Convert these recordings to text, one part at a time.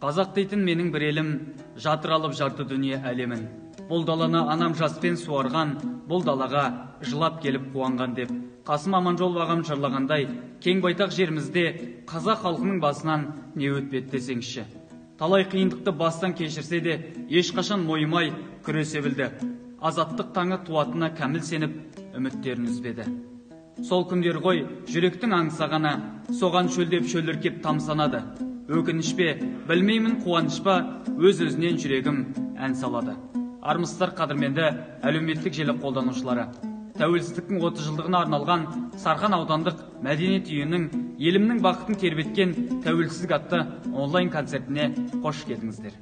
Қазақ дейтін менің бір елім, жатыр алып жарты дүние әлемін. Бұл даланы анам жаспен суарған, бұл далаға жылап келіп қуанған деп. Қасым Аманжолов ағам жырлағандай, кең байтақ жерімізде қазақ халқының басынан не өтпеді десеңші. Талай қиындықты бастан кешірсе де, ешқашан мойымай күресе білді. Азаттық таңы туатына кәміл сеніп, үміттерін үзбеді. Сол күндер ғой, жүректің аңсағаны, соған шөлдеп шөліркеп тамсанады. Өкініш пе, білмеймін қуаныш па, өз-өзінен жүрегім ән салады. Армысыздар қадірменді әлеуметтік желі қолданушылары. Тәуелсіздіктің 30 жылдығына арналған Сарқан аудандық мәдениет үйінің елімнің бақытын тербеткен тәуелсіздік атты онлайн концертіне қош келдіңіздер.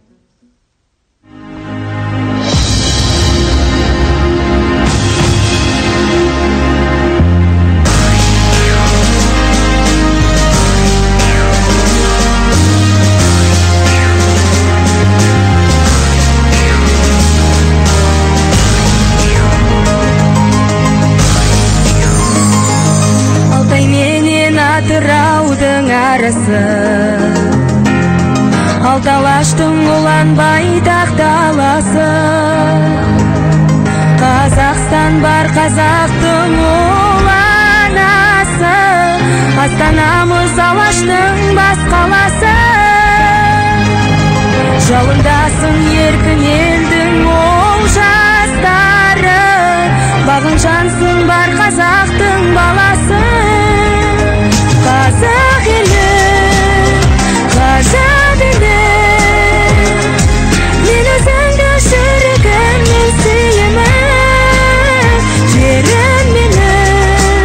Атыраудың арасы, Алталаштың ұлан байтақ даласы. Қазақстан бар қазақтың ұланасы, Астанамыз Алаштың бас қаласы. Жалындасын еркін елдің ол жастары, бағын жансын бар қазақтың баласы. Қазақ елі, ғажап елі, мен өзіңді жүрегімнен сүйемін. Жерім менің,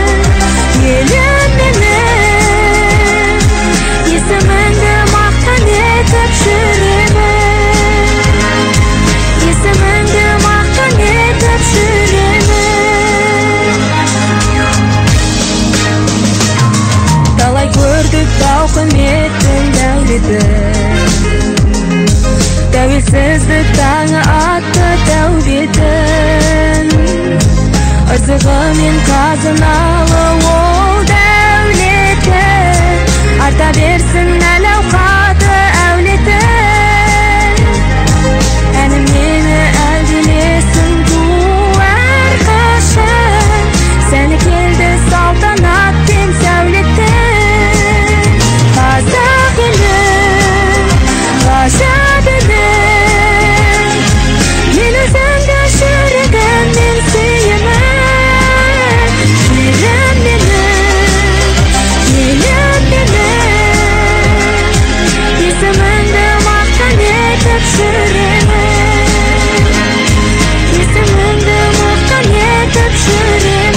елім менің, есіміңді мақтан етіп жүремін. Есіміңді мақтан етіп жүремін. Талай көрдік тауқыметтің дәулетін, тәуелсіздік таңы атты дәулетін. Ырзығы мен қазыналы ол дәулетін, арта берсін әл-ауқаты әулетін. Әнім мені әлдилесін ту әрқашан, сәні келді салтанатпен сәулеттен. Қазақ елі, ғажап елі, мен өзіңді жүрегімнен сүйемін. Жерім менің, елім менің, есіміңді мақтан етіп жүремін. Есіміңді мақтан етіп жүремін.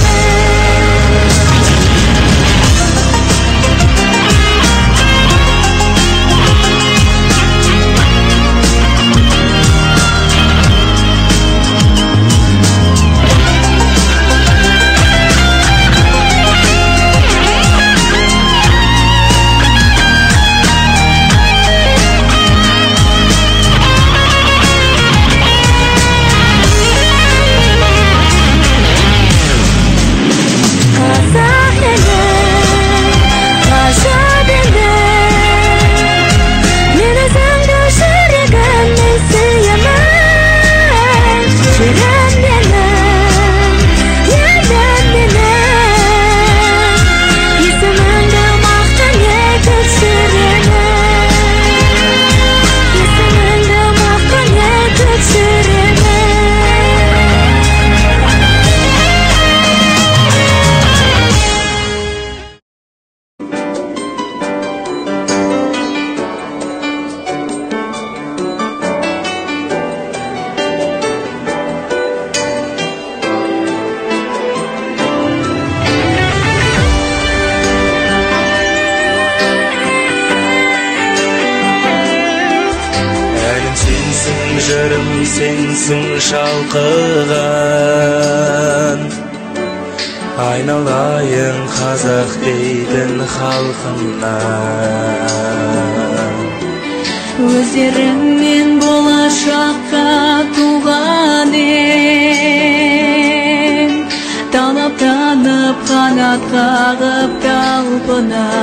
Жырым сенсің шалқыған, айналайын қазақ дейтін халқымнан. Өздеріңмен болашаққа туған ем, талаптанып қанат қағып талпынам.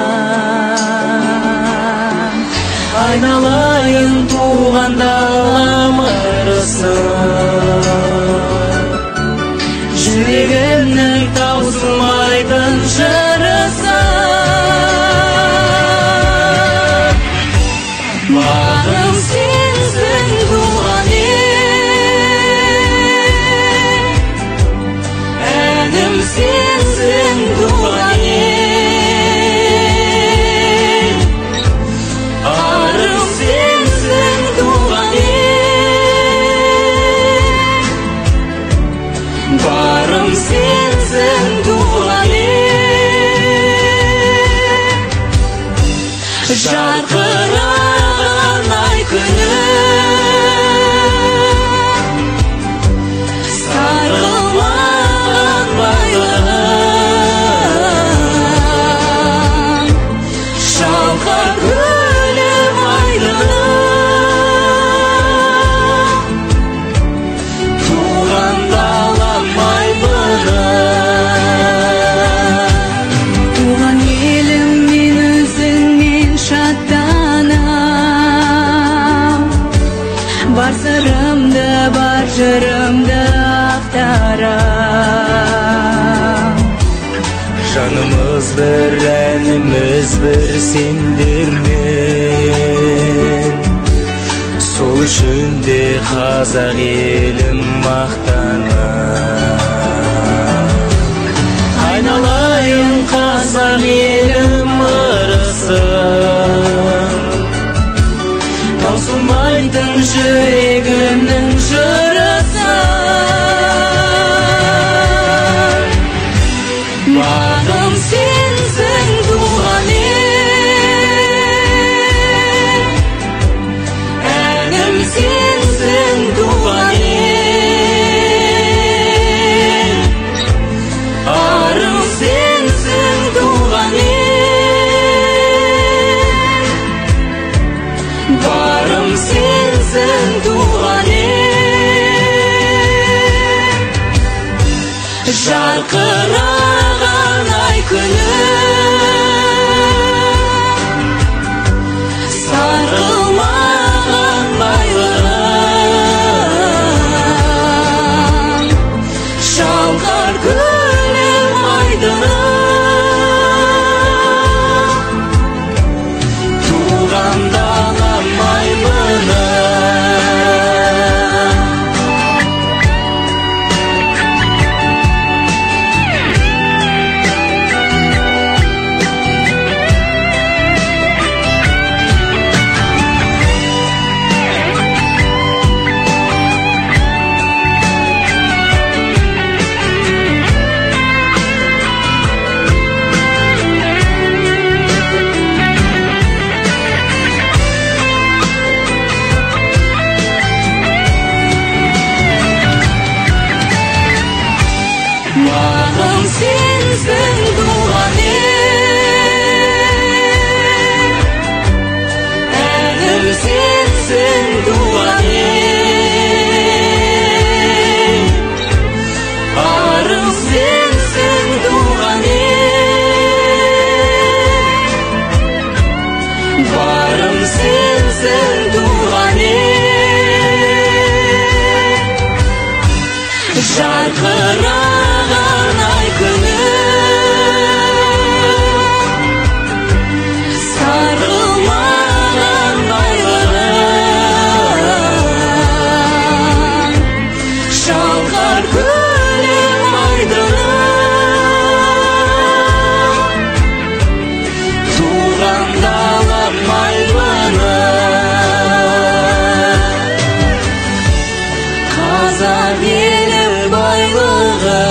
айналайын туған далам ырысын, жүрегімнің таусылмайтын жырысы. Бағым сенсің туған ел, әнім сенсің туған ел, арым сенсің туған ел, барым сенсің туған ел. Жарқыраған ай күнім, сарғылмаған байлығым, шалқар көлім айдыным, туған далам айбыным. Туған елім, мен өзіңмен шаттанам, бар сырымды, бар жырымды ақтарам. Жанымыз бір, әніміз бір сендермен, сол үшін де қазақ елім мақтанам. Айналайын қазақ елім ырысын, таусылмайтын жүрегімнің жырысы. Бағым сенсің туған ел, әнім сенсің туған ел, арым сенсің туған ел, барым сенсің туған ел. Жарқыраған ай күнім, сарғылмаған байлығым, шалқар көлім айдыным, туған далам айбыным. Бағым сенсің туған ел, әнім сенсің туған ел, арым сенсің туған ел, барым сенсің туған ел. Жарқыраған ай күнім, сарғылмаған байлығым, шалқар көлім айдыным, туған далам айбыным. Қазақ елі байлығы.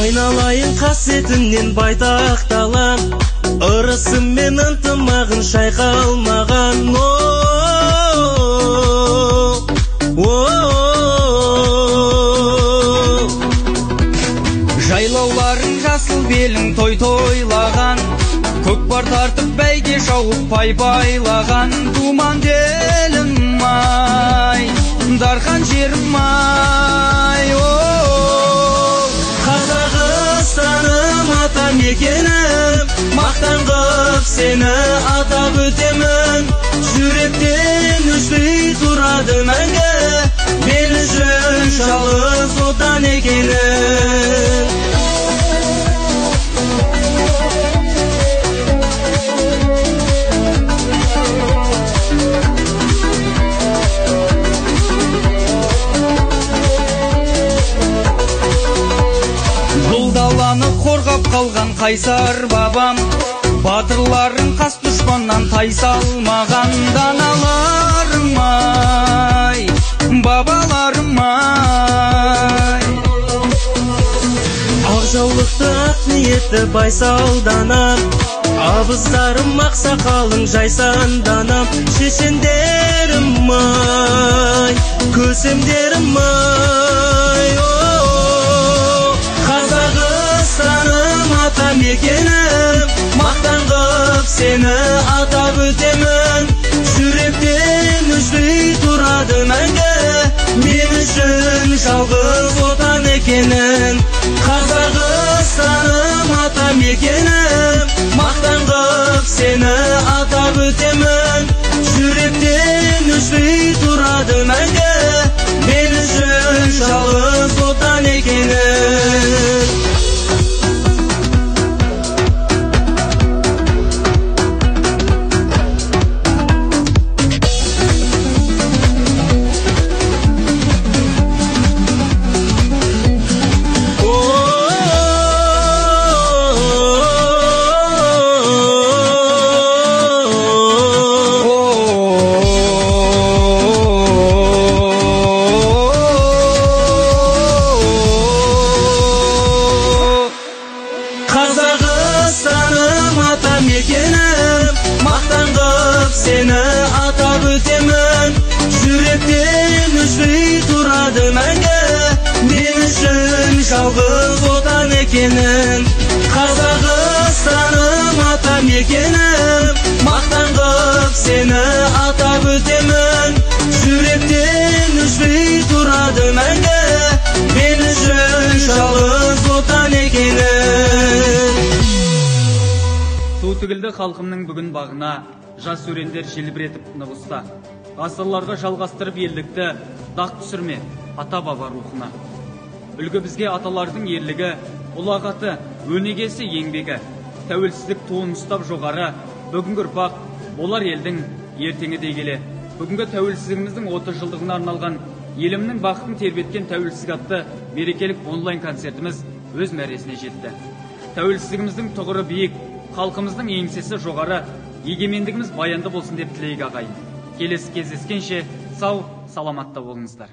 Айналайын қасиетінен байтақ далам, ырысым мен ынтымағын шайқалмаған. Шалбар тартып бәйге шауып пай байлаған думан делім ай, дархан жерім ай. Қазақстаным ата мекенім, мақтан қып сені атап өтемін. Жүректен өшпей тұрады мәңгі, мен үшін жалғыз отан екенің. Бұл даланы қорғап қалған қайсар бабам, батырларын қас дұшпаннан тайсалмаған даналарым ай, бабаларым ай. Ақ жаулықты ақ ниетті байсалданам, абыздарым ақсақалың жайсанданам. Шешендерім ай, көсемдерім ай. Қазақстаным ата мекенім, мақтан қып сені атап өтемін. Жүректен өшпей тұрады мәңгі, мен үшін жалғыз отан екенің. Қазақстаным ата мекенім, мақтан қып сені атап өтемін. Жүректен өшпей тұрады мәңгі, мен үшін жалғыз отан екенің. Қазақстаным ата мекенім, мақтан қып сені атап өтемін. Жүректен өшпей тұрады мәңгі, мен үшін жалғыз отан екенің. Қазақстаным ата мекенім, мақтан қып сені атап өтемін. Жүректен өшпей тұрады мәңгі, мен үшін жалғыз отан екенің. Су тігілді халқымның бүгін бағына, жас өрендер желбіретіп нығыста. Ғасырларға жалғастырып елдікті, дақ түсірме ата баба рухына. Үлгі бізге аталардың ерлігі, ұлағаты, өнегесі еңбегі. Тәуелсіздік туын ұстап жоғары, бүгінгі ұрпақ болар елдің ертеңі дей келе. Бүгінгі тәуелсіздігіміздің 30 жылдығына арналған елімнің бақытын тербеткен тәуелсіздік атты мерекелік онлайн концертіміз өз мәресіне жетті. Тәуелсіздігіміздің тұғыры биік, халқымыздың еңсесі жоғары, егемендігіміз баянды болсын деп тілейік ағайын. Келесі кездескенше сау, саламатта болыңыздар.